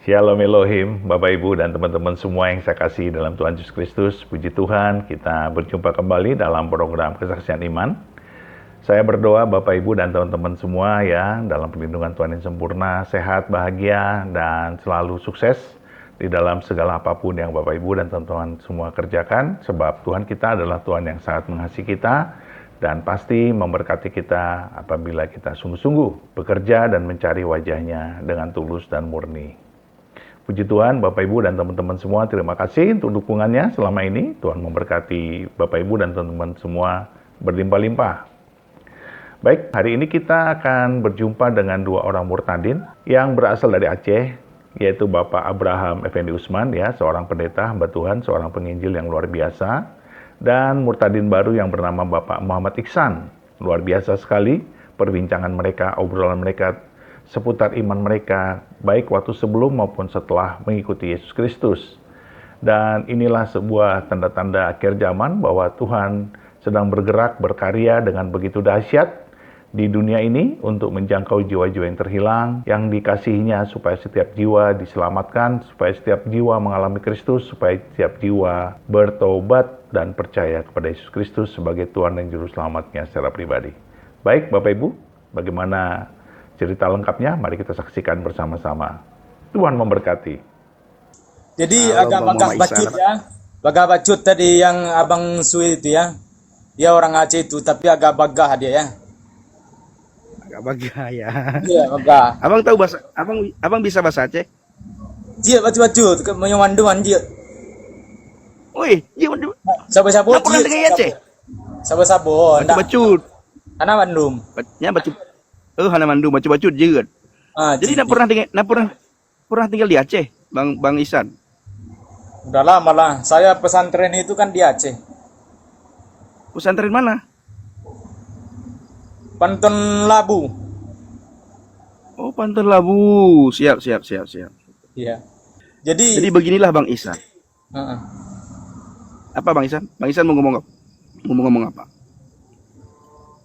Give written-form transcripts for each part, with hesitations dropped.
Shalom Elohim, Bapak Ibu dan teman-teman semua yang saya kasih dalam Tuhan Yesus Kristus. Puji Tuhan, kita berjumpa kembali dalam program Kesaksian Iman. Saya berdoa Bapak Ibu dan teman-teman semua ya, dalam perlindungan Tuhan yang sempurna, sehat, bahagia, dan selalu sukses di dalam segala apapun yang Bapak Ibu dan teman-teman semua kerjakan. Sebab Tuhan kita adalah Tuhan yang sangat mengasihi kita, dan pasti memberkati kita apabila kita sungguh-sungguh bekerja dan mencari wajahnya dengan tulus dan murni. Puji Tuhan, Bapak Ibu dan teman-teman semua, terima kasih untuk dukungannya selama ini. Tuhan memberkati Bapak Ibu dan teman-teman semua berlimpah-limpah. Baik, hari ini kita akan berjumpa dengan dua orang murtadin yang berasal dari Aceh, yaitu Bapak Abraham Effendi Usman, ya, seorang pendeta hamba Tuhan, seorang penginjil yang luar biasa, dan murtadin baru yang bernama Bapak Muhammad Iksan. Luar biasa sekali perbincangan mereka, obrolan mereka seputar iman mereka, baik waktu sebelum maupun setelah mengikuti Yesus Kristus. Dan inilah sebuah tanda-tanda akhir zaman bahwa Tuhan sedang bergerak, berkarya dengan begitu dahsyat di dunia ini untuk menjangkau jiwa-jiwa yang terhilang, yang dikasihinya supaya setiap jiwa diselamatkan, supaya setiap jiwa mengalami Kristus, supaya setiap jiwa bertobat dan percaya kepada Yesus Kristus sebagai Tuhan dan Juru Selamatnya secara pribadi. Baik Bapak Ibu, bagaimana cerita lengkapnya? Mari kita saksikan bersama-sama. Tuhan memberkati. Jadi agak bacut ya. Bagah bacut tadi yang Abang Sui itu ya. Dia orang Aceh itu, tapi agak bagah dia ya. Agak bagah ya. Iya, bagah. Abang tahu bahasa, abang bisa bahasa Aceh? Dia bacut-bacut, menyewanduan dia. Wih, dia udah. Sabo-sabo Nggak pernah dengar Aceh? Sabo-sabo. Bacut-bacut. Anak Bandung. Ya bacut. Hana Mandu bacut-bacut juga. Jadi nak pernah tinggal di Aceh, Bang Isan. Udah lama lah. Saya pesantren itu kan di Aceh. Pesantren mana? Pantun Labu. Oh, Pantai Labu. Siap. Iya. Jadi Jadi beginilah Bang Isan. uh-uh. Apa Bang Isan? Bang Isan mau ngomong apa?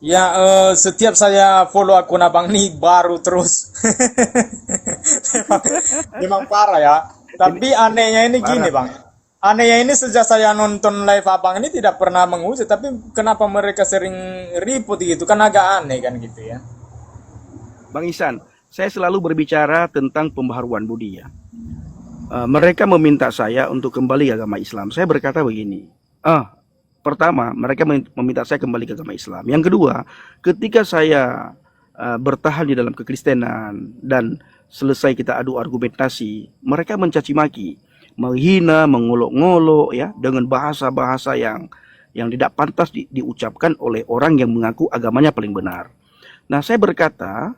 Ya, setiap saya follow akun abang ini baru terus. memang parah ya. Tapi anehnya ini gini bang. Anehnya ini sejak saya nonton live abang ini tidak pernah menghujat. Tapi kenapa mereka sering ribut gitu? Kan agak aneh kan gitu ya. Bang Isan, saya selalu berbicara tentang pembaharuan budi ya. Mereka meminta saya untuk kembali ke agama Islam. Saya berkata begini. Pertama, mereka meminta saya kembali ke agama Islam. Yang kedua, ketika saya bertahan di dalam kekristenan dan selesai kita adu argumentasi, mereka mencaci maki, menghina, mengolok-ngolok ya dengan bahasa-bahasa yang tidak pantas diucapkan oleh orang yang mengaku agamanya paling benar. Nah, saya berkata,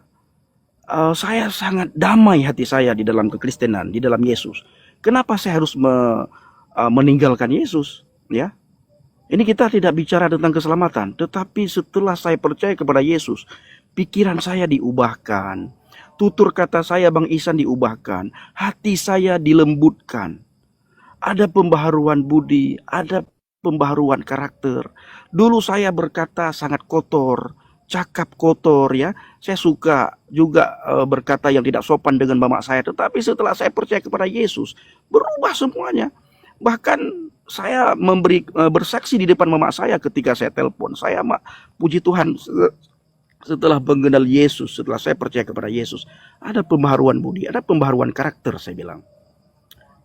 saya sangat damai hati saya di dalam kekristenan, di dalam Yesus. Kenapa saya harus meninggalkan Yesus? Ya. Ini kita tidak bicara tentang keselamatan, tetapi setelah saya percaya kepada Yesus, pikiran saya diubahkan, tutur kata saya Bang Isan diubahkan, hati saya dilembutkan. Ada pembaharuan budi, ada pembaharuan karakter. Dulu saya berkata sangat kotor, cakap kotor ya. Saya suka juga berkata yang tidak sopan dengan mama saya, tetapi setelah saya percaya kepada Yesus, berubah semuanya. Bahkan saya bersaksi di depan mama saya ketika saya telepon. Saya puji Tuhan setelah mengenal Yesus, setelah saya percaya kepada Yesus, ada pembaharuan budi, ada pembaharuan karakter saya bilang.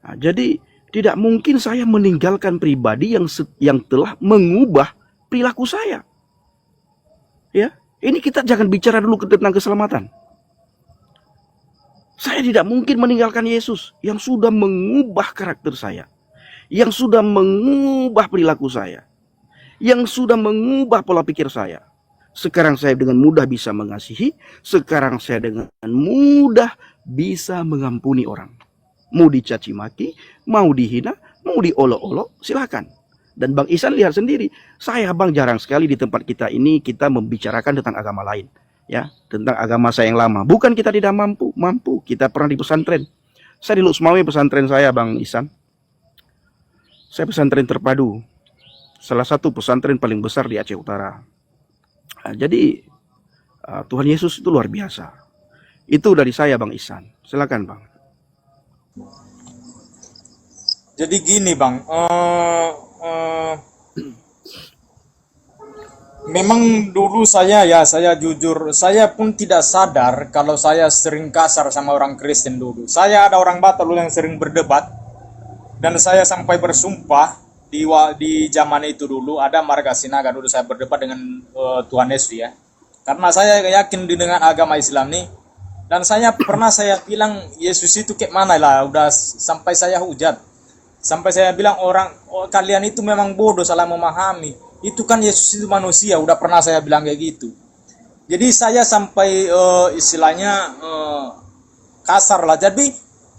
Nah, jadi tidak mungkin saya meninggalkan pribadi yang telah mengubah perilaku saya. Ya, ini kita jangan bicara dulu tentang keselamatan. Saya tidak mungkin meninggalkan Yesus yang sudah mengubah karakter saya, yang sudah mengubah perilaku saya, yang sudah mengubah pola pikir saya. Sekarang saya dengan mudah bisa mengasihi, sekarang saya dengan mudah bisa mengampuni orang. Mau dicaci maki, mau dihina, mau diolok-olok, silakan. Dan Bang Isan lihat sendiri, saya Bang jarang sekali di tempat kita ini kita membicarakan tentang agama lain. Ya, tentang agama saya yang lama. Bukan kita tidak mampu, kita pernah di pesantren. Saya di Luxmawe pesantren saya Bang Isan. Saya pesantren terpadu, salah satu pesantren paling besar di Aceh Utara. Jadi Tuhan Yesus itu luar biasa. Itu dari saya Bang Isan. Silakan Bang. Jadi gini bang, memang dulu saya jujur, saya pun tidak sadar kalau saya sering kasar sama orang Kristen dulu. Saya ada orang Batak dulu yang sering berdebat, dan saya sampai bersumpah di zaman itu dulu ada marga Sinaga dulu saya berdebat dengan Tuhan Yesus ya. Karena saya yakin dengan agama Islam nih, dan saya bilang Yesus itu kayak mana lah, udah sampai saya hujat. Sampai saya bilang kalian itu memang bodoh, salah memahami. Itu kan Yesus itu manusia, udah pernah saya bilang kayak gitu. Jadi saya sampai istilahnya kasar lah. Jadi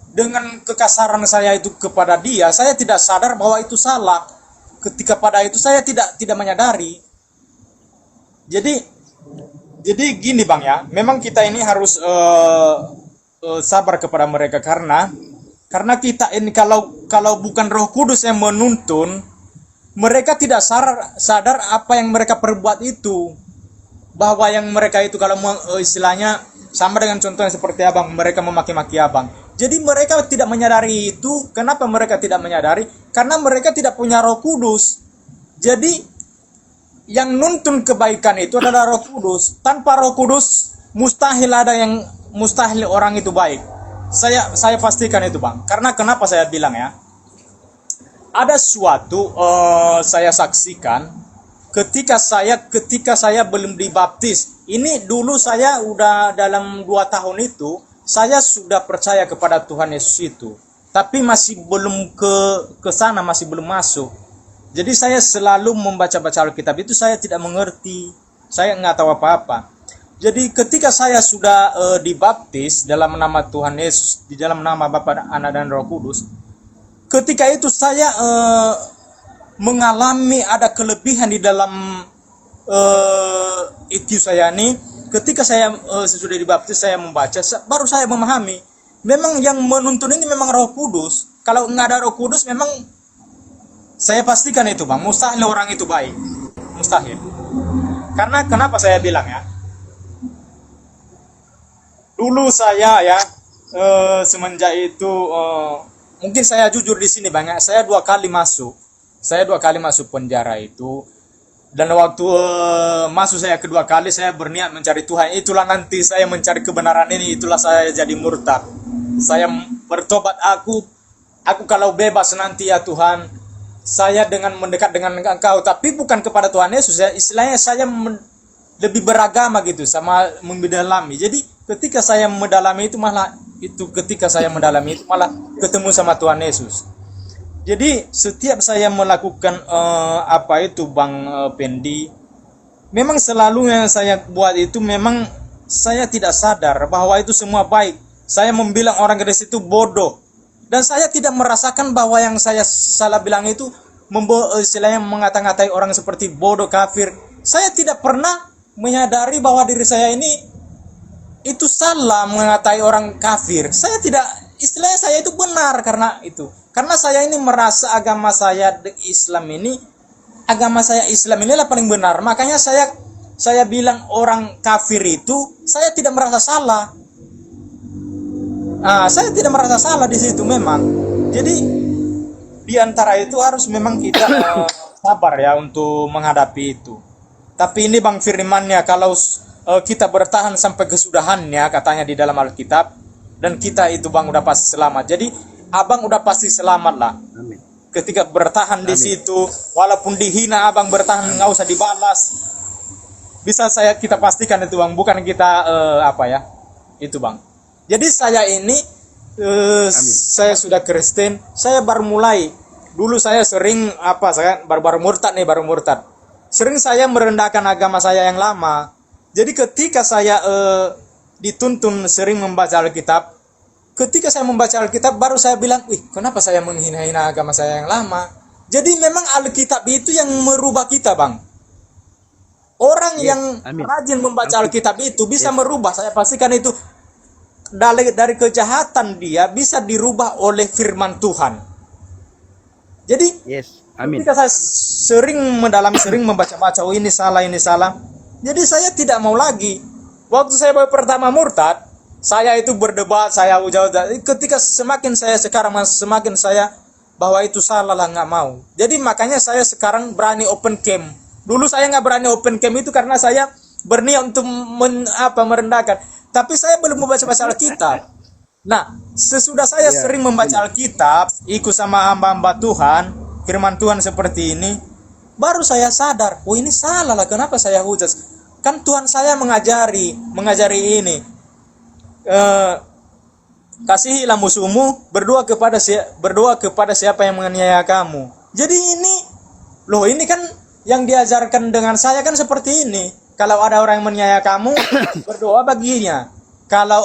dengan kekasaran saya itu kepada dia, saya tidak sadar bahwa itu salah. Ketika pada itu saya tidak menyadari. Jadi gini bang ya, memang kita ini harus sabar kepada mereka karena kita ini kalau bukan Roh Kudus yang menuntun, mereka tidak sadar apa yang mereka perbuat itu. Bahwa yang mereka itu kalau istilahnya sama dengan contohnya seperti abang, mereka memaki-maki abang. Jadi mereka tidak menyadari itu. Kenapa mereka tidak menyadari? Karena mereka tidak punya Roh Kudus. Jadi yang nuntun kebaikan itu adalah Roh Kudus. Tanpa Roh Kudus mustahil orang itu baik. Saya pastikan itu bang. Karena kenapa saya bilang ya? Ada suatu saya saksikan ketika saya belum dibaptis. Ini dulu saya udah dalam 2 tahun itu saya sudah percaya kepada Tuhan Yesus itu. Tapi masih belum ke sana, masih belum masuk. Jadi saya selalu membaca-baca Alkitab itu saya tidak mengerti. Saya nggak tahu apa-apa. Jadi ketika saya sudah dibaptis dalam nama Tuhan Yesus, di dalam nama Bapa, Anak dan Roh Kudus, ketika itu saya mengalami ada kelebihan di dalam IQ saya ini. Ketika saya sudah dibaptis, saya membaca, baru saya memahami. Memang yang menuntun ini memang Roh Kudus. Kalau nggak ada Roh Kudus, memang saya pastikan itu bang, mustahil orang itu baik, mustahil. Karena kenapa saya bilang ya? Dulu saya ya semenjak itu mungkin saya jujur di sini banyak. Saya 2 kali masuk penjara itu. Dan waktu masuk saya kedua kali, saya berniat mencari Tuhan. Itulah nanti saya mencari kebenaran ini. Itulah saya jadi murtad. Saya bertobat. Aku kalau bebas nanti ya Tuhan, saya dengan mendekat dengan Engkau. Tapi bukan kepada Tuhan Yesus ya. Istilahnya saya lebih beragama gitu, sama mendalami. Jadi ketika saya mendalami itu malah ketemu sama Tuhan Yesus. Jadi setiap saya melakukan Bang Pendi, memang selalu yang saya buat itu memang saya tidak sadar bahwa itu semua baik. Saya membilang orang Kristen itu bodoh, dan saya tidak merasakan bahwa yang saya salah bilang itu istilahnya mengata-ngatai orang seperti bodoh, kafir. Saya tidak pernah menyadari bahwa diri saya ini itu salah mengatai orang kafir. Saya tidak, istilahnya saya itu benar karena saya ini merasa agama saya Islam inilah paling benar. Makanya saya bilang orang kafir itu saya tidak merasa salah. Saya tidak merasa salah di situ memang. Jadi di antara itu harus memang kita sabar ya untuk menghadapi itu. Tapi ini Bang firmannya, kalau kita bertahan sampai kesudahannya katanya di dalam Alkitab, dan kita itu Bang udah pasti selamat. Jadi Abang udah pasti selamat lah. Amin. Ketika bertahan di situ, walaupun dihina Abang bertahan, nggak usah dibalas. Bisa kita pastikan itu Bang, bukan kita itu Bang. Jadi saya ini saya sudah Kristen, saya baru mulai. Dulu saya sering saya baru murtad. Sering saya merendahkan agama saya yang lama. Jadi ketika saya dituntun sering membaca Alkitab, ketika saya membaca Alkitab baru saya bilang, kenapa saya menghina-hina agama saya yang lama? Jadi memang Alkitab itu yang merubah kita, Bang. Orang yang rajin membaca Alkitab itu bisa merubah, saya pastikan itu. Dari kejahatan dia bisa dirubah oleh firman Tuhan. Jadi ketika saya sering membaca-baca, ini salah. Jadi saya tidak mau lagi. Waktu saya pertama murtad, saya itu berdebat, saya ujar-ujar. Ketika semakin saya sekarang semakin saya bahwa itu salah lah, nggak mau. Jadi makanya saya sekarang berani open camp. Dulu saya nggak berani open camp itu karena saya berniat untuk merendahkan. Tapi saya belum membaca Alkitab. Nah, sesudah saya sering membaca Alkitab, ikut sama hamba-hamba Tuhan, firman Tuhan seperti ini, baru saya sadar, oh ini salah lah, kenapa saya hujat? Kan Tuhan saya mengajari ini. Kasihilah musuhmu, berdoa kepada siapa yang menganiaya kamu. Jadi ini kan yang diajarkan dengan saya kan seperti ini. Kalau ada orang yang menganiaya kamu, berdoa baginya. Kalau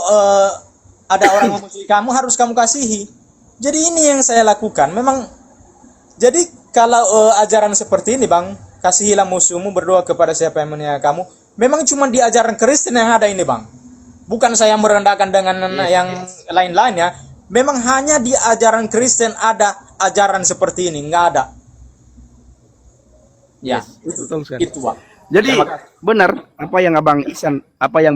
ada orang yang memusuhi kamu, harus kamu kasihi. Jadi ini yang saya lakukan. Memang, jadi kalau ajaran seperti ini, Bang, kasihilah musuhmu, berdoa kepada siapa yang menganiaya kamu, memang cuma di ajaran Kristen yang ada ini, Bang. Bukan saya merendahkan dengan yang lain-lain ya. Memang hanya di ajaran Kristen ada ajaran seperti ini, nggak ada. Ya, itu Bang. Jadi benar apa yang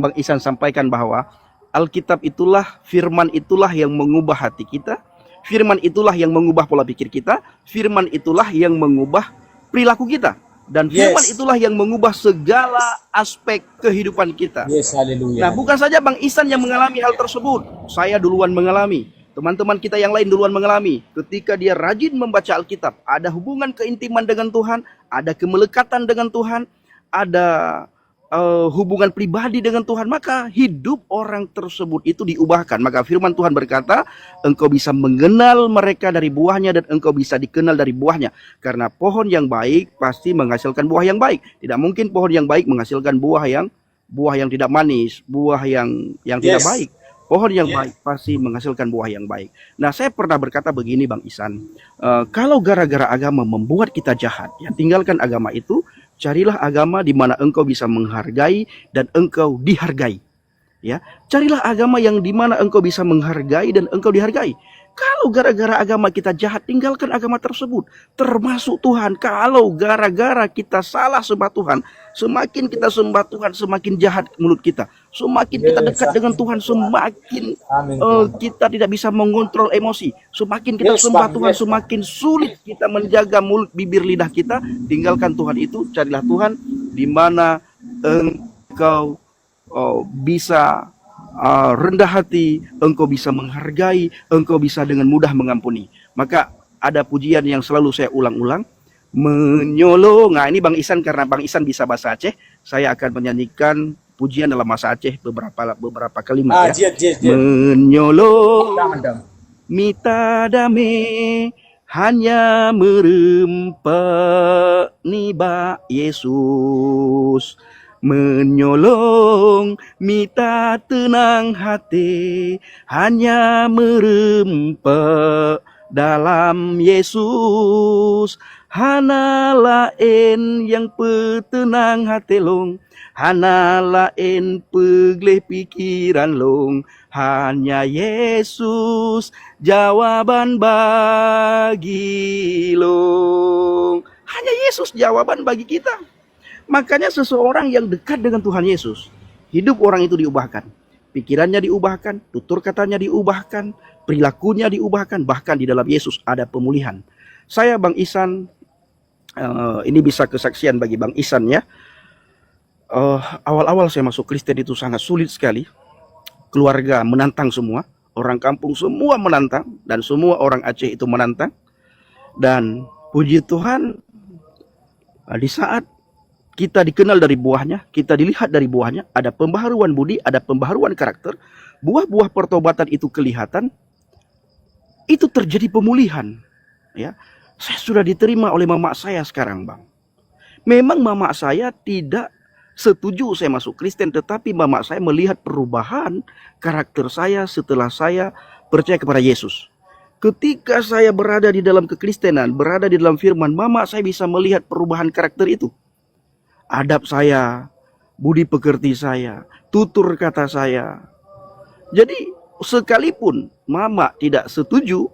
Bang Ihsan sampaikan, bahwa Alkitab itulah, firman itulah yang mengubah hati kita, firman itulah yang mengubah pola pikir kita, firman itulah yang mengubah perilaku kita. Dan firman itulah yang mengubah segala aspek kehidupan kita. Haleluya. Nah, bukan saja Bang Ihsan yang mengalami hal tersebut. Saya duluan mengalami. Teman-teman kita yang lain duluan mengalami. Ketika dia rajin membaca Alkitab, ada hubungan keintiman dengan Tuhan, ada kemelekatan dengan Tuhan, ada hubungan pribadi dengan Tuhan, maka hidup orang tersebut itu diubahkan. Maka firman Tuhan berkata, engkau bisa mengenal mereka dari buahnya, dan engkau bisa dikenal dari buahnya. Karena pohon yang baik pasti menghasilkan buah yang baik. Tidak mungkin pohon yang baik menghasilkan buah yang tidak manis, buah yang tidak baik. Pohon yang baik pasti menghasilkan buah yang baik. Nah, saya pernah berkata begini, Bang Ihsan, kalau gara-gara agama membuat kita jahat, ya tinggalkan agama itu. Carilah agama di mana engkau bisa menghargai dan engkau dihargai. Ya, carilah agama yang di mana engkau bisa menghargai dan engkau dihargai. Kalau gara-gara agama kita jahat, tinggalkan agama tersebut. Termasuk Tuhan. Kalau gara-gara kita salah sembah Tuhan, semakin kita sembah Tuhan, semakin jahat mulut kita. Semakin kita dekat dengan Tuhan, semakin kita tidak bisa mengontrol emosi. Semakin kita sembah Tuhan, semakin sulit kita menjaga mulut, bibir, lidah kita. Tinggalkan Tuhan itu, carilah Tuhan di mana engkau bisa rendah hati, engkau bisa menghargai, engkau bisa dengan mudah mengampuni. Maka ada pujian yang selalu saya ulang-ulang, menyolong. Nah, ini Bang Ihsan, karena Bang Ihsan bisa bahasa Aceh, saya akan menyanyikan pujian dalam bahasa Aceh beberapa kalimat ya. Menyolong mita dame hanya merempak niba Yesus. Menyolong mita tenang hati hanya merempak dalam Yesus. Hana lain yang petenang hati long, hana lain pegleh pikiran long, hanya Yesus jawaban bagi long. Hanya Yesus jawaban bagi kita. Makanya seseorang yang dekat dengan Tuhan Yesus, hidup orang itu diubahkan. Pikirannya diubahkan, tutur katanya diubahkan, perilakunya diubahkan, bahkan di dalam Yesus ada pemulihan. Saya Bang Ihsan, ini bisa kesaksian bagi Bang Ihsan ya. Awal-awal saya masuk Kristen itu sangat sulit sekali. Keluarga menantang semua, orang kampung semua menantang, dan semua orang Aceh itu menantang. Dan puji Tuhan, di saat kita dikenal dari buahnya, kita dilihat dari buahnya, ada pembaharuan budi, ada pembaharuan karakter, buah-buah pertobatan itu kelihatan, itu terjadi pemulihan. Ya, saya sudah diterima oleh mama saya sekarang, Bang. Memang mama saya tidak setuju saya masuk Kristen, tetapi mama saya melihat perubahan karakter saya setelah saya percaya kepada Yesus. Ketika saya berada di dalam kekristenan, berada di dalam firman, mama saya bisa melihat perubahan karakter itu. Adab saya, budi pekerti saya, tutur kata saya. Jadi sekalipun mama tidak setuju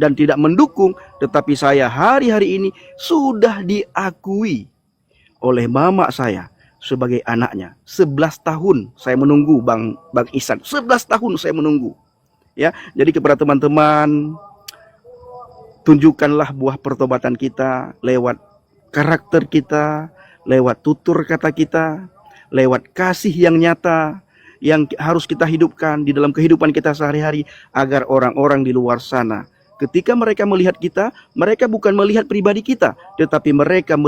dan tidak mendukung, tetapi saya hari-hari ini sudah diakui oleh mama saya, sebagai anaknya. 11 tahun saya menunggu Bang Ihsan. 11 tahun saya menunggu. Ya, jadi kepada teman-teman, tunjukkanlah buah pertobatan kita lewat karakter kita, lewat tutur kata kita, lewat kasih yang nyata yang harus kita hidupkan di dalam kehidupan kita sehari-hari, agar orang-orang di luar sana ketika mereka melihat kita, mereka bukan melihat pribadi kita, tetapi mereka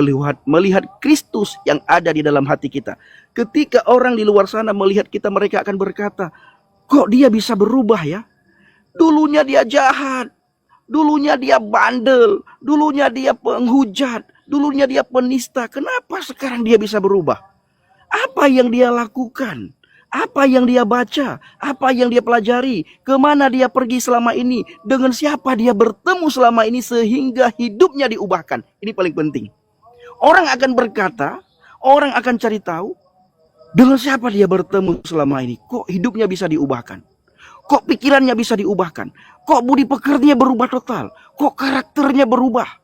melihat Kristus yang ada di dalam hati kita. Ketika orang di luar sana melihat kita, mereka akan berkata, kok dia bisa berubah ya? Dulunya dia jahat, dulunya dia bandel, dulunya dia penghujat, dulunya dia penista. Kenapa sekarang dia bisa berubah? Apa yang dia lakukan? Apa yang dia baca? Apa yang dia pelajari? Kemana dia pergi selama ini? Dengan siapa dia bertemu selama ini sehingga hidupnya diubahkan? Ini paling penting. Orang akan berkata, orang akan cari tahu, dengan siapa dia bertemu selama ini? Kok hidupnya bisa diubahkan? Kok pikirannya bisa diubahkan? Kok budi pekertinya berubah total? Kok karakternya berubah?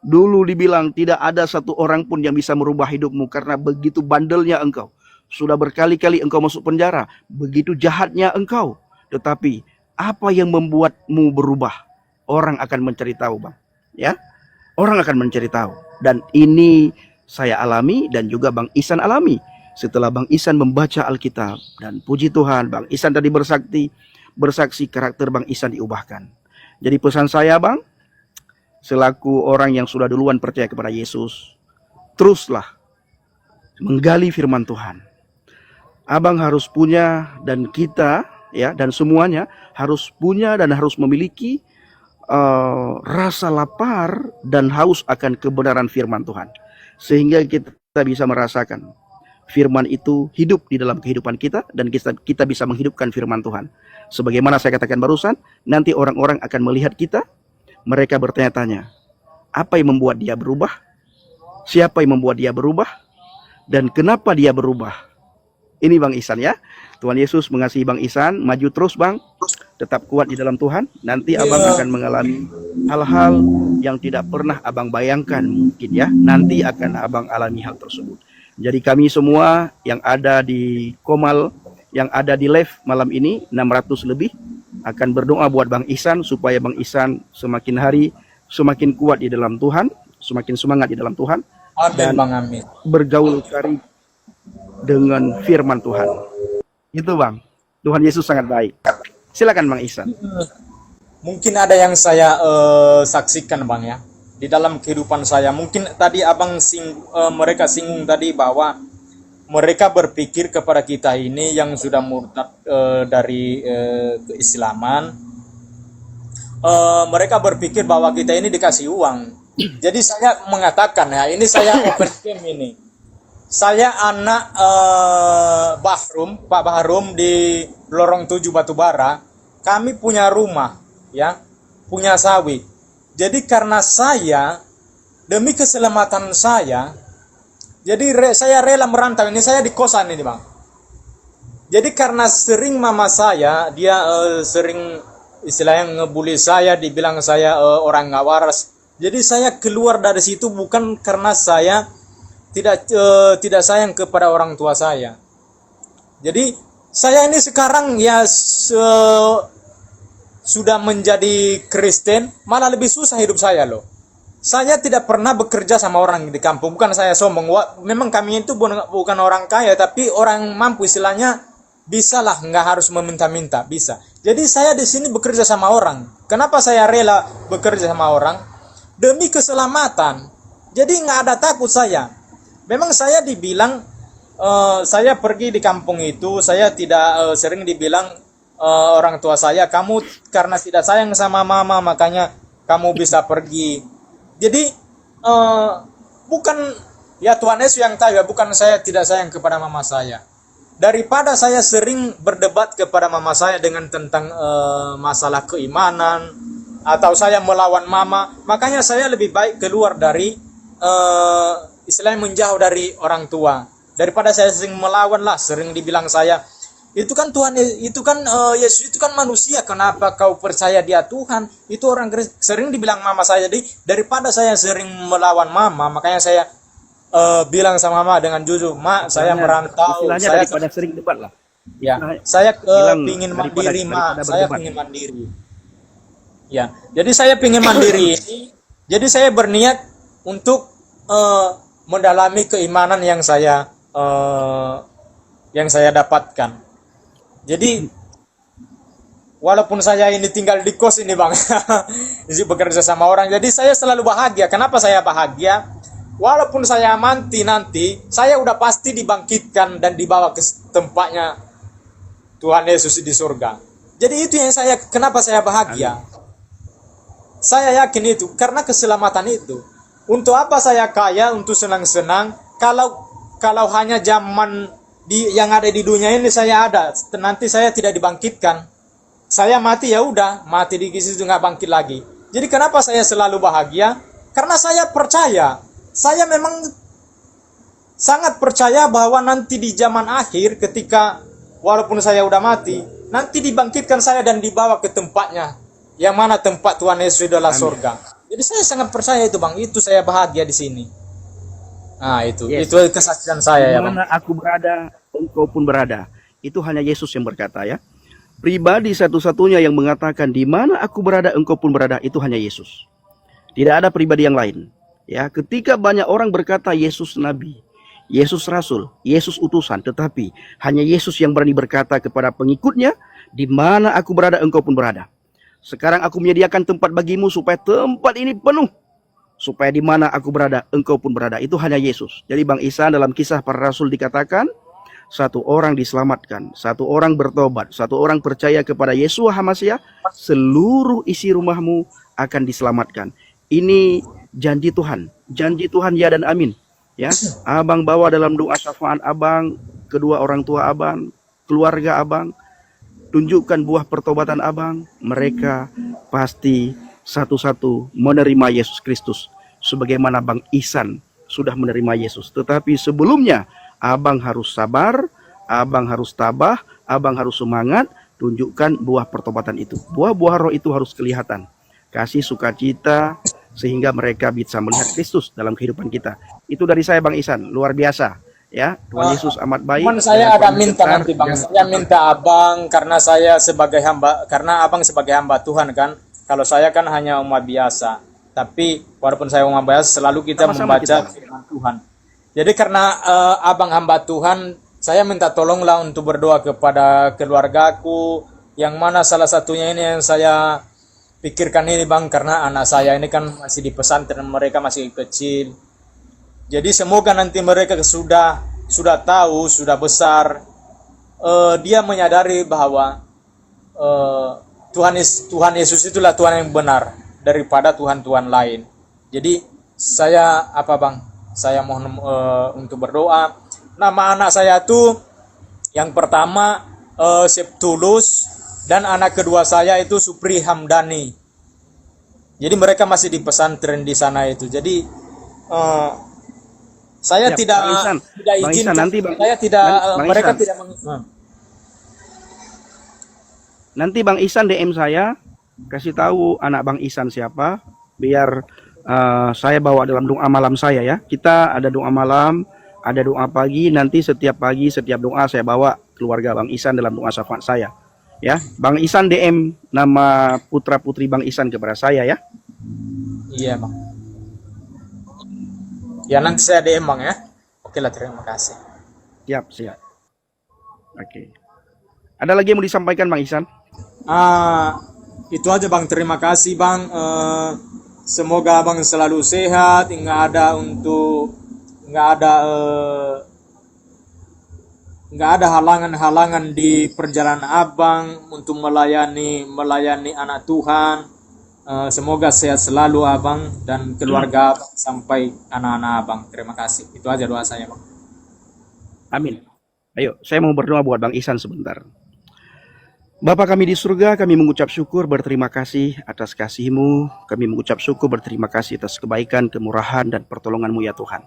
Dulu dibilang tidak ada satu orang pun yang bisa merubah hidupmu karena begitu bandelnya engkau. Sudah berkali-kali engkau masuk penjara, begitu jahatnya engkau. Tetapi apa yang membuatmu berubah? Orang akan mencari tahu, Bang. Ya, orang akan mencari tahu. Dan ini saya alami dan juga Bang Ihsan alami. Setelah Bang Ihsan membaca Alkitab, dan puji Tuhan, Bang Ihsan tadi bersaksi karakter Bang Ihsan diubahkan. Jadi pesan saya, Bang, selaku orang yang sudah duluan percaya kepada Yesus, teruslah menggali firman Tuhan. Abang harus punya, dan kita ya, dan semuanya harus punya dan harus memiliki rasa lapar dan haus akan kebenaran firman Tuhan, sehingga kita bisa merasakan firman itu hidup di dalam kehidupan kita, dan kita bisa menghidupkan firman Tuhan. Sebagaimana saya katakan barusan, nanti orang-orang akan melihat kita, mereka bertanya-tanya, apa yang membuat dia berubah? Siapa yang membuat dia berubah? Dan kenapa dia berubah? Ini Bang Ihsan ya. Tuhan Yesus mengasihi Bang Ihsan. Maju terus Bang. Tetap kuat di dalam Tuhan. Nanti Abang akan mengalami hal-hal yang tidak pernah Abang bayangkan mungkin ya. Nanti akan Abang alami hal tersebut. Jadi kami semua yang ada di Komal, yang ada di live malam ini, 600 lebih, akan berdoa buat Bang Ihsan supaya Bang Ihsan semakin hari semakin kuat di dalam Tuhan, semakin semangat di dalam Tuhan. Amin, dan Bang, amin. bergaul karib dengan firman Tuhan. Itu Bang. Tuhan Yesus sangat baik. Silakan Bang Ihsan. Mungkin ada yang saya saksikan, Bang ya, di dalam kehidupan saya. Mungkin tadi Abang mereka singgung tadi bahwa mereka berpikir kepada kita ini yang sudah murtad dari keislaman. Mereka berpikir bahwa kita ini dikasih uang. Jadi saya mengatakan ya, ini saya open game ini. Saya anak Pak Bahrum di Lorong 7 Batubara. Kami punya rumah, ya, punya sawit. Jadi karena saya, demi keselamatan saya, jadi saya rela merantau. Ini saya di kosan ini, Bang. Jadi karena sering mama saya, dia sering istilahnya ngebully saya, dibilang saya orang nggak waras. Jadi saya keluar dari situ bukan karena saya tidak sayang kepada orang tua saya. Jadi saya ini sekarang ya sudah menjadi Kristen, malah lebih susah hidup saya loh. Saya tidak pernah bekerja sama orang di kampung, bukan saya sombong. Memang kami itu bukan orang kaya, tapi orang mampu istilahnya, bisa lah, nggak harus meminta-minta, bisa. Jadi saya di sini bekerja sama orang. Kenapa saya rela bekerja sama orang? Demi keselamatan. Jadi nggak ada takut saya. Memang saya dibilang, saya pergi di kampung itu, saya tidak sering dibilang orang tua saya, kamu karena tidak sayang sama mama, makanya kamu bisa pergi. Jadi, bukan, ya Tuhan Yesus yang tahu ya, bukan saya tidak sayang kepada mama saya. Daripada saya sering berdebat kepada mama saya dengan tentang masalah keimanan, atau saya melawan mama, makanya saya lebih baik keluar dari istilahnya menjauh dari orang tua, daripada saya sering melawan lah, sering dibilang saya itu kan Tuhan, itu kan Yesus itu kan manusia, kenapa kau percaya dia Tuhan? Itu orang sering dibilang mama saya. Jadi daripada saya sering melawan mama, makanya saya bilang sama Mak dengan jujur, Mak, saya merantau, Istilahnya saya daripada sering debat lah. ya, Istilahnya saya bilang pingin daripada mandiri, Mak, saya berdebat. pingin mandiri. Ya, jadi saya pingin mandiri ini, jadi saya berniat untuk mendalami keimanan yang saya dapatkan. Jadi walaupun saya ini tinggal di kos ini bang, jadi bekerja sama orang, jadi saya selalu bahagia. Kenapa saya bahagia? Walaupun saya mati nanti, saya udah pasti dibangkitkan dan dibawa ke tempatnya Tuhan Yesus di surga. Jadi itu yang kenapa saya bahagia? Saya yakin itu karena keselamatan itu. Untuk apa saya kaya untuk senang-senang kalau hanya zaman yang ada di dunia ini saya ada, nanti saya tidak dibangkitkan. Saya mati ya udah, mati di situ nggak bangkit lagi. Jadi kenapa saya selalu bahagia? Karena saya percaya, saya memang sangat percaya bahwa nanti di zaman akhir ketika walaupun saya udah mati, nanti dibangkitkan saya dan dibawa ke tempatnya, yang mana tempat Tuhan Yesus adalah surga. Jadi saya sangat percaya itu bang, itu saya bahagia di sini. Nah itu kesaksian saya ya bang. Di mana aku berada, engkau pun berada. Itu hanya Yesus yang berkata ya. Pribadi satu-satunya yang mengatakan di mana aku berada, engkau pun berada, itu hanya Yesus. Tidak ada pribadi yang lain. Ya, ketika banyak orang berkata Yesus Nabi, Yesus Rasul, Yesus utusan, tetapi hanya Yesus yang berani berkata kepada pengikutnya, di mana aku berada, engkau pun berada. Sekarang aku menyediakan tempat bagimu supaya tempat ini penuh. Supaya di mana aku berada, engkau pun berada. Itu hanya Yesus. Jadi Bang Ihsan dalam Kisah Para Rasul dikatakan, satu orang diselamatkan, satu orang bertobat, satu orang percaya kepada Yeshua HaMashiach, seluruh isi rumahmu akan diselamatkan. Ini janji Tuhan ya dan amin. Ya, abang bawa dalam doa syafaat abang, kedua orang tua abang, keluarga abang, tunjukkan buah pertobatan abang, mereka pasti satu-satu menerima Yesus Kristus, sebagaimana Bang Ihsan sudah menerima Yesus. Tetapi sebelumnya abang harus sabar, abang harus tabah, abang harus semangat, tunjukkan buah pertobatan itu. Buah-buah roh itu harus kelihatan. Kasih sukacita, sehingga mereka bisa melihat Kristus dalam kehidupan kita. Itu dari saya Bang Ihsan, luar biasa. Ya, Tuhan Yesus amat baik. Cuman saya ada minta nanti bang, saya minta abang karena abang sebagai hamba Tuhan kan. Kalau saya kan hanya umat biasa. Tapi walaupun saya umat biasa, selalu kita membaca firman Tuhan. Jadi karena abang hamba Tuhan, saya minta tolonglah untuk berdoa kepada keluargaku, yang mana salah satunya ini yang saya pikirkan ini bang, karena anak saya ini kan masih di pesantren, mereka masih kecil. Jadi semoga nanti mereka sudah tahu, sudah besar, dia menyadari bahwa Tuhan Yesus itulah Tuhan yang benar daripada Tuhan-Tuhan lain. Jadi saya saya mohon untuk berdoa. Nama anak saya itu yang pertama Septulus, dan anak kedua saya itu Supri Hamdani. Jadi mereka masih di pesantren di sana itu. Jadi saya tidak izin. Saya tidak mereka tidak Nanti Bang Ihsan DM saya, kasih tahu anak Bang Ihsan siapa, biar saya bawa dalam doa malam saya ya. Kita ada doa malam, ada doa pagi. Nanti setiap pagi, setiap doa saya bawa keluarga Bang Ihsan dalam doa syafaat saya. Ya, Bang Ihsan DM nama putra putri Bang Ihsan kepada saya ya. Iya bang. Ya nanti saya DM bang ya. Oke lah, terima kasih. Siap. Oke. Ada lagi yang mau disampaikan Bang Ihsan? Itu aja bang. Terima kasih bang. Semoga abang selalu sehat. Nggak ada halangan-halangan di perjalanan abang untuk melayani anak Tuhan. Semoga sehat selalu abang dan keluarga abang sampai anak-anak abang. Terima kasih. Itu aja doa saya bang. Amin. Ayo, saya mau berdoa buat Bang Ihsan sebentar. Bapa kami di surga, kami mengucap syukur berterima kasih atas kasih-Mu. Kami mengucap syukur berterima kasih atas kebaikan, kemurahan, dan pertolongan-Mu ya Tuhan.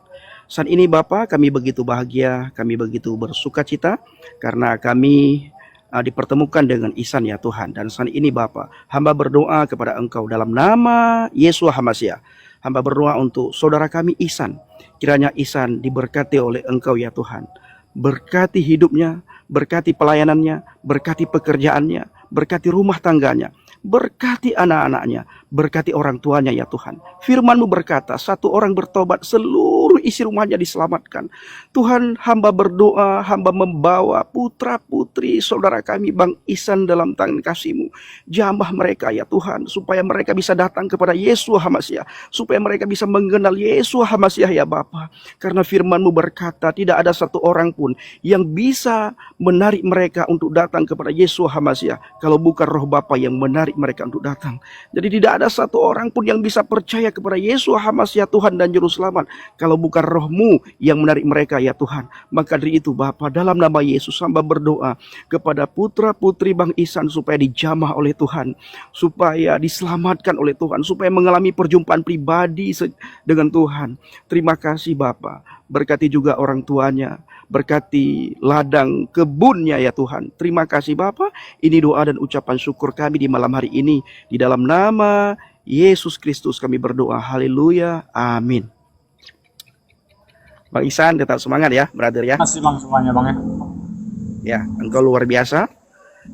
Saat ini Bapa, kami begitu bahagia, kami begitu bersuka cita karena kami dipertemukan dengan Ihsan ya Tuhan. Dan saat ini Bapa, hamba berdoa kepada Engkau dalam nama Yeshua HaMashiach. Hamba berdoa untuk saudara kami Ihsan. Kiranya Ihsan diberkati oleh Engkau ya Tuhan. Berkati hidupnya, berkati pelayanannya, berkati pekerjaannya, berkati rumah tangganya, berkati anak-anaknya, berkati orang tuanya ya Tuhan. Firman-Mu berkata, satu orang bertobat, seluruh isi rumahnya diselamatkan. Tuhan, hamba berdoa, hamba membawa putra-putri saudara kami Bang Ihsan dalam tangan kasih-Mu. Jamah mereka ya Tuhan, supaya mereka bisa datang kepada Yesua HaMasiah, supaya mereka bisa mengenal Yesua HaMasiah ya Bapa. Karena firman-Mu berkata, tidak ada satu orang pun yang bisa menarik mereka untuk datang kepada Yesua HaMasiah kalau bukan Roh Bapa yang menarik mereka untuk datang. Jadi tidak ada satu orang pun yang bisa percaya kepada Yesua HaMasiah Tuhan dan Juru Selamat kalau bukan Roh-Mu yang menarik mereka ya Tuhan. Maka dari itu Bapa, dalam nama Yesus hamba berdoa kepada putra-putri Bang Ihsan supaya dijamah oleh Tuhan, supaya diselamatkan oleh Tuhan, supaya mengalami perjumpaan pribadi dengan Tuhan. Terima kasih Bapa. Berkati juga orang tuanya, berkati ladang kebunnya ya Tuhan. Terima kasih Bapa. Ini doa dan ucapan syukur kami di malam hari ini. Di dalam nama Yesus Kristus kami berdoa. Haleluya. Amin. Bang Ihsan tetap semangat ya, brother ya. Terima kasih Bang semuanya Bang ya. Ya, engkau luar biasa.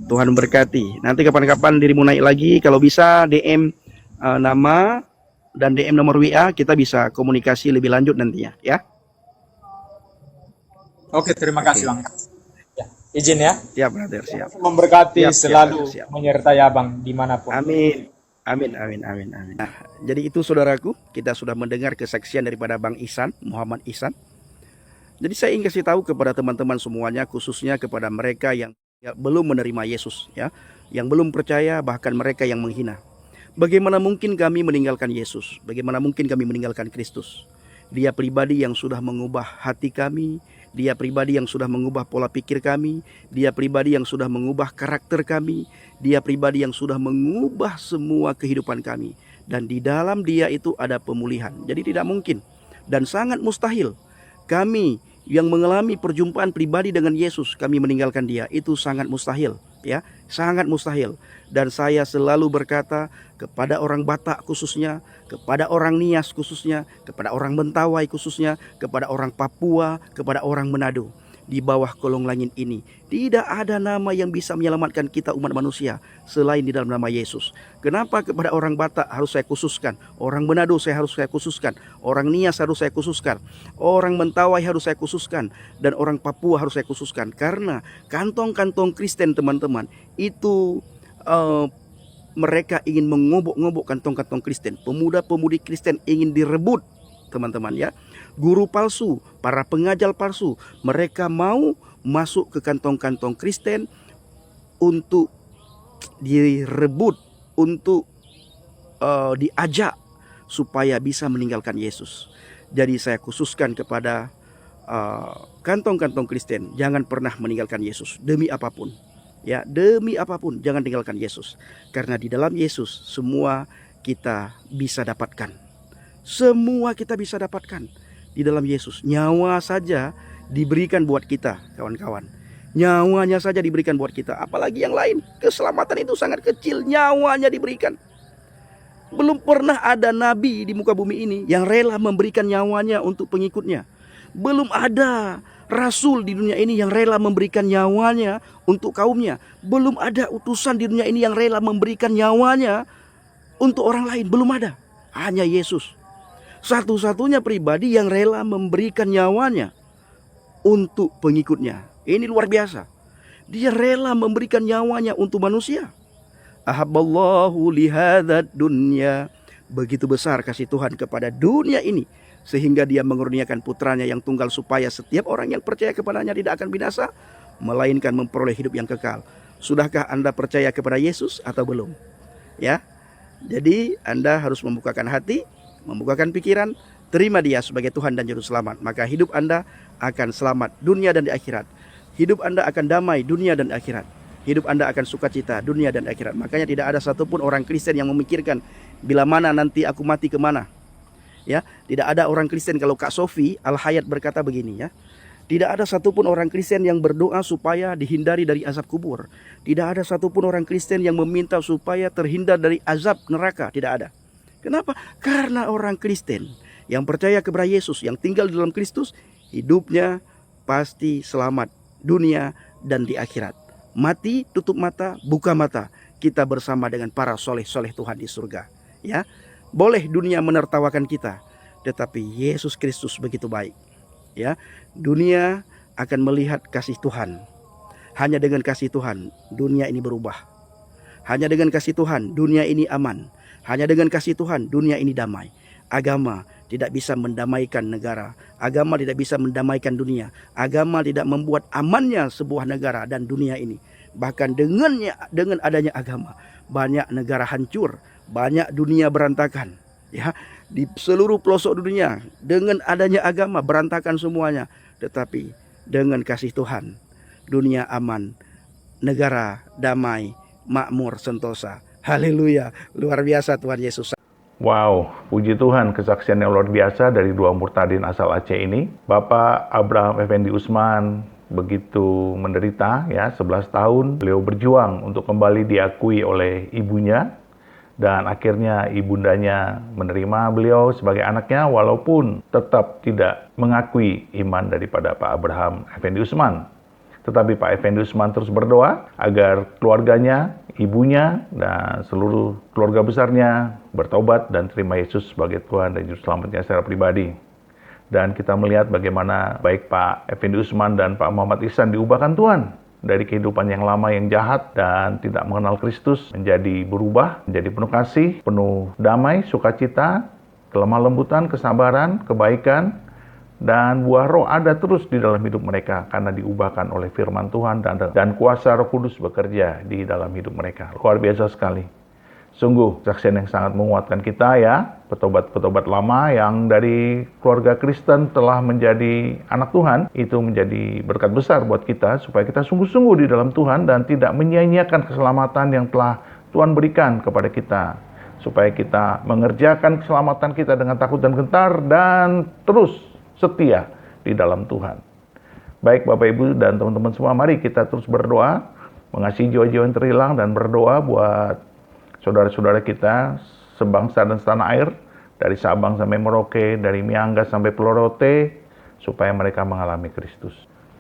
Tuhan memberkati. Nanti kapan-kapan dirimu naik lagi. Kalau bisa DM nama dan DM nomor WA, kita bisa komunikasi lebih lanjut nantinya ya. Oke, terima kasih Bang. Ya, izin ya. Siap brother, siap. Memberkati Siap, selalu siap. menyertai Abang dimanapun. Amin. Amin, amin, amin, amin. Nah, jadi itu saudaraku, kita sudah mendengar kesaksian daripada Bang Ihsan, Muhammad Ihsan. Jadi saya ingin kasih tahu kepada teman-teman semuanya, khususnya kepada mereka yang belum menerima Yesus, ya, yang belum percaya, bahkan mereka yang menghina. Bagaimana mungkin kami meninggalkan Yesus? Bagaimana mungkin kami meninggalkan Kristus? Dia pribadi yang sudah mengubah hati kami, dia pribadi yang sudah mengubah pola pikir kami, dia pribadi yang sudah mengubah karakter kami, dia pribadi yang sudah mengubah semua kehidupan kami. Dan di dalam dia itu ada pemulihan. Jadi tidak mungkin dan sangat mustahil kami yang mengalami perjumpaan pribadi dengan Yesus, kami meninggalkan dia. Itu sangat mustahil, ya, sangat mustahil. Dan saya selalu berkata kepada orang Batak khususnya, kepada orang Nias khususnya, kepada orang Mentawai khususnya, kepada orang Papua, kepada orang Manado, di bawah kolong langit ini tidak ada nama yang bisa menyelamatkan kita umat manusia selain di dalam nama Yesus. Kenapa kepada orang Batak harus saya khususkan, orang Manado harus saya khususkan, orang Nias harus saya khususkan, orang Mentawai harus saya khususkan, dan orang Papua harus saya khususkan? Karena kantong-kantong Kristen teman-teman itu mereka ingin mengobok-ngobok kantong-kantong Kristen. Pemuda-pemudi Kristen ingin direbut teman-teman ya. Guru palsu, para pengajar palsu, mereka mau masuk ke kantong-kantong Kristen untuk direbut, untuk diajak supaya bisa meninggalkan Yesus. Jadi saya khususkan kepada kantong-kantong Kristen, jangan pernah meninggalkan Yesus demi apapun. Ya, demi apapun jangan tinggalkan Yesus. Karena di dalam Yesus semua kita bisa dapatkan. Semua kita bisa dapatkan di dalam Yesus. Nyawa saja diberikan buat kita, kawan-kawan. Nyawanya saja diberikan buat kita. Apalagi yang lain. Keselamatan itu sangat kecil. Nyawanya diberikan. Belum pernah ada nabi di muka bumi ini yang rela memberikan nyawanya untuk pengikutnya. Belum ada rasul di dunia ini yang rela memberikan nyawanya untuk kaumnya. Belum ada utusan di dunia ini yang rela memberikan nyawanya untuk orang lain. Belum ada. Hanya Yesus. Satu-satunya pribadi yang rela memberikan nyawanya untuk pengikutnya. Ini luar biasa. Dia rela memberikan nyawanya untuk manusia. Ahabballahu lihadzat dunya. Begitu besar kasih Tuhan kepada dunia ini, sehingga dia mengurniakan putranya yang tunggal, supaya setiap orang yang percaya kepadanya tidak akan binasa, melainkan memperoleh hidup yang kekal. Sudahkah Anda percaya kepada Yesus atau belum? Ya. Jadi Anda harus membukakan hati, membukakan pikiran, terima dia sebagai Tuhan dan Juru Selamat. Maka hidup Anda akan selamat dunia dan di akhirat. Hidup Anda akan damai dunia dan akhirat. Hidup Anda akan sukacita dunia dan akhirat. Makanya tidak ada satupun orang Kristen yang memikirkan bila mana nanti aku mati kemana. Ya, tidak ada orang Kristen. Kalau Kak Sofi Al-Hayat berkata begini ya, tidak ada satupun orang Kristen yang berdoa supaya dihindari dari azab kubur. Tidak ada satupun orang Kristen yang meminta supaya terhindar dari azab neraka. Tidak ada. Kenapa? Karena orang Kristen yang percaya kepada Yesus, yang tinggal di dalam Kristus, hidupnya pasti selamat dunia dan di akhirat. Mati, tutup mata, buka mata, kita bersama dengan para soleh-soleh Tuhan di surga. Ya, boleh dunia menertawakan kita, tetapi Yesus Kristus begitu baik. Ya, dunia akan melihat kasih Tuhan. Hanya dengan kasih Tuhan dunia ini berubah. Hanya dengan kasih Tuhan dunia ini aman. Hanya dengan kasih Tuhan dunia ini damai. Agama tidak bisa mendamaikan negara. Agama tidak bisa mendamaikan dunia. Agama tidak membuat amannya sebuah negara dan dunia ini. Bahkan dengan adanya agama, banyak negara hancur, banyak dunia berantakan. Ya, di seluruh pelosok dunia dengan adanya agama berantakan semuanya. Tetapi dengan kasih Tuhan, dunia aman, negara damai, makmur, sentosa. Haleluya, luar biasa Tuhan Yesus. Wow, puji Tuhan, kesaksian yang luar biasa dari dua murtadin asal Aceh ini. Bapak Abraham Effendi Usman begitu menderita, ya, 11 tahun. Beliau berjuang untuk kembali diakui oleh ibunya, dan akhirnya ibundanya menerima beliau sebagai anaknya, walaupun tetap tidak mengakui iman daripada Pak Abraham Effendi Usman. Tetapi Pak Effendi Usman terus berdoa agar keluarganya, ibunya, dan seluruh keluarga besarnya bertobat dan terima Yesus sebagai Tuhan dan Juru Selamatnya secara pribadi. Dan kita melihat bagaimana baik Pak Effendi Usman dan Pak Muhammad Ihsan diubahkan Tuhan dari kehidupan yang lama yang jahat dan tidak mengenal Kristus menjadi berubah, menjadi penuh kasih, penuh damai, sukacita, kelemah lembutan, kesabaran, kebaikan, dan buah roh ada terus di dalam hidup mereka karena diubahkan oleh firman Tuhan dan kuasa Roh Kudus bekerja di dalam hidup mereka. Luar biasa sekali. Sungguh kesaksian yang sangat menguatkan kita, ya, petobat-petobat lama yang dari keluarga Kristen telah menjadi anak Tuhan, itu menjadi berkat besar buat kita supaya kita sungguh-sungguh di dalam Tuhan dan tidak menyia-nyiakan keselamatan yang telah Tuhan berikan kepada kita, supaya kita mengerjakan keselamatan kita dengan takut dan gentar dan terus setia di dalam Tuhan. Baik Bapak Ibu dan teman-teman semua, mari kita terus berdoa, mengasihi jiwa-jiwa yang terhilang dan berdoa buat saudara-saudara kita sebangsa dan setanah air, dari Sabang sampai Merauke, dari Miangas sampai Pulau Rote, supaya mereka mengalami Kristus.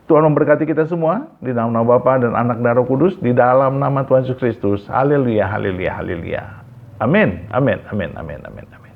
Tuhan memberkati kita semua, di dalam nama Bapa dan Anak dan Roh Kudus, di dalam nama Tuhan Yesus Kristus. Haleluya, haleluya, haleluya. Amin, amin, amin, amin, amin, amin.